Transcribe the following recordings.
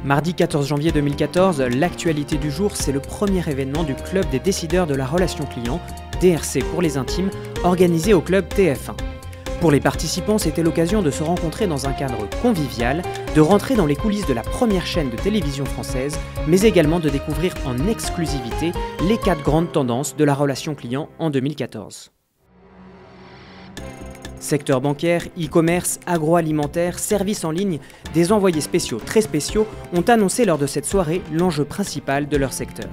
Mardi 14 janvier 2014, l'actualité du jour, c'est le premier événement du Club des décideurs de la relation client, DRC pour les intimes, organisé au club TF1. Pour les participants, c'était l'occasion de se rencontrer dans un cadre convivial, de rentrer dans les coulisses de la première chaîne de télévision française, mais également de découvrir en exclusivité les 4 grandes tendances de la relation client en 2014. Secteur bancaire, e-commerce, agroalimentaire, services en ligne, des envoyés spéciaux très spéciaux ont annoncé lors de cette soirée l'enjeu principal de leur secteur.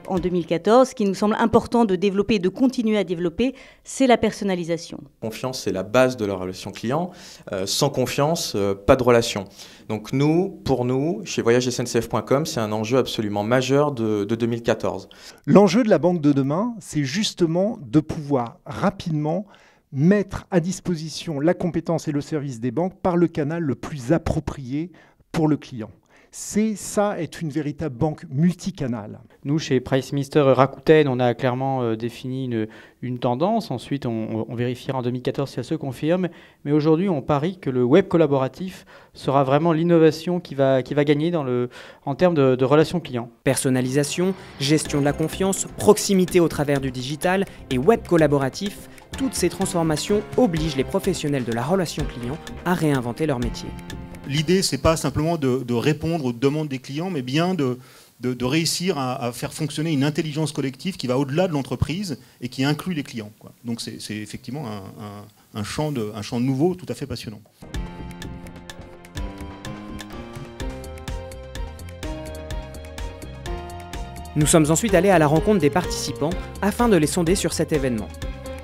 En 2014, ce qui nous semble important de développer et de continuer à développer, c'est la personnalisation. Confiance, c'est la base de la relation client. Sans confiance, pas de relation. Donc pour nous, chez voyagesncf.com, c'est un enjeu absolument majeur de 2014. L'enjeu de la banque de demain, c'est justement de pouvoir rapidement mettre à disposition la compétence et le service des banques par le canal le plus approprié pour le client. Ça est une véritable banque multicanale. Nous, chez PriceMeister Rakuten, on a clairement défini une tendance. Ensuite, on vérifiera en 2014 si elle se confirme. Mais aujourd'hui, on parie que le web collaboratif sera vraiment l'innovation qui va gagner en termes de relations clients. Personnalisation, gestion de la confiance, proximité au travers du digital et web collaboratif, toutes ces transformations obligent les professionnels de la relation client à réinventer leur métier. L'idée, ce n'est pas simplement de répondre aux demandes des clients, mais bien de réussir à faire fonctionner une intelligence collective qui va au-delà de l'entreprise et qui inclut les clients, quoi. Donc c'est effectivement un champ nouveau tout à fait passionnant. Nous sommes ensuite allés à la rencontre des participants afin de les sonder sur cet événement.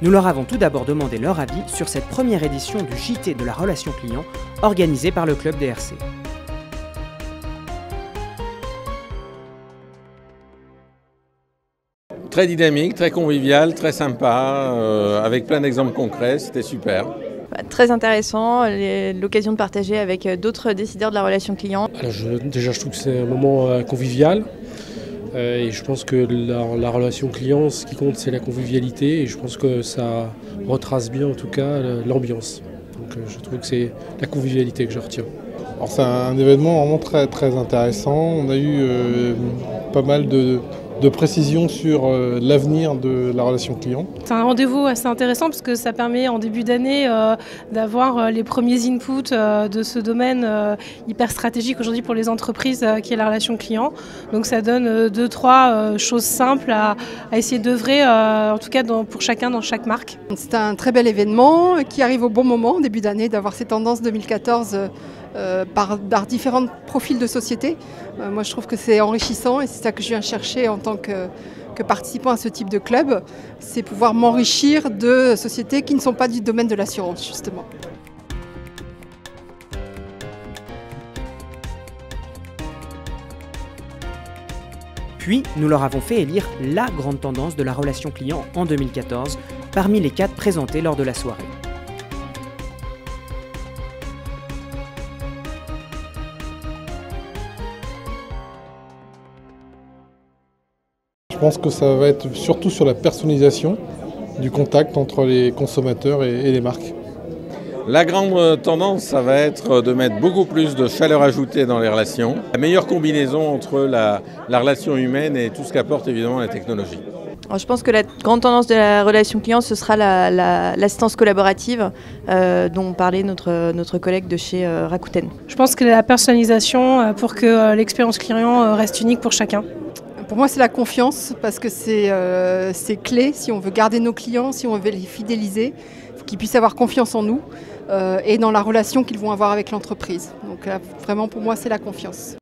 Nous leur avons tout d'abord demandé leur avis sur cette première édition du JT de la relation client organisée par le club DRC. Très dynamique, très convivial, très sympa, avec plein d'exemples concrets, c'était super. Très intéressant, l'occasion de partager avec d'autres décideurs de la relation client. Alors déjà, je trouve que c'est un moment convivial. Et je pense que la relation client, ce qui compte, c'est la convivialité. Et je pense que ça retrace bien, en tout cas, l'ambiance. Donc je trouve que c'est la convivialité que je retiens. Alors c'est un événement vraiment très, très intéressant. On a eu pas mal de précisions sur l'avenir de la relation client. C'est un rendez-vous assez intéressant parce que ça permet en début d'année d'avoir les premiers inputs de ce domaine hyper stratégique aujourd'hui pour les entreprises qui est la relation client. Donc ça donne 2-3 choses simples à essayer d'œuvrer, en tout cas pour chacun dans chaque marque. C'est un très bel événement qui arrive au bon moment en début d'année d'avoir ces tendances 2014 par différents profils de société. Moi je trouve que c'est enrichissant et c'est ça que je viens chercher en tant que participant à ce type de club, c'est pouvoir m'enrichir de sociétés qui ne sont pas du domaine de l'assurance justement. Puis, nous leur avons fait élire la grande tendance de la relation client en 2014 parmi les 4 présentés lors de la soirée. Je pense que ça va être surtout sur la personnalisation du contact entre les consommateurs et les marques. La grande tendance, ça va être de mettre beaucoup plus de valeur ajoutée dans les relations. La meilleure combinaison entre la relation humaine et tout ce qu'apporte évidemment la technologie. Alors, je pense que la grande tendance de la relation client, ce sera l'assistance collaborative dont parlait notre collègue de chez Rakuten. Je pense que la personnalisation pour que l'expérience client reste unique pour chacun. Pour moi, c'est la confiance parce que c'est clé si on veut garder nos clients, si on veut les fidéliser, il faut qu'ils puissent avoir confiance en nous et dans la relation qu'ils vont avoir avec l'entreprise. Donc vraiment, pour moi, c'est la confiance.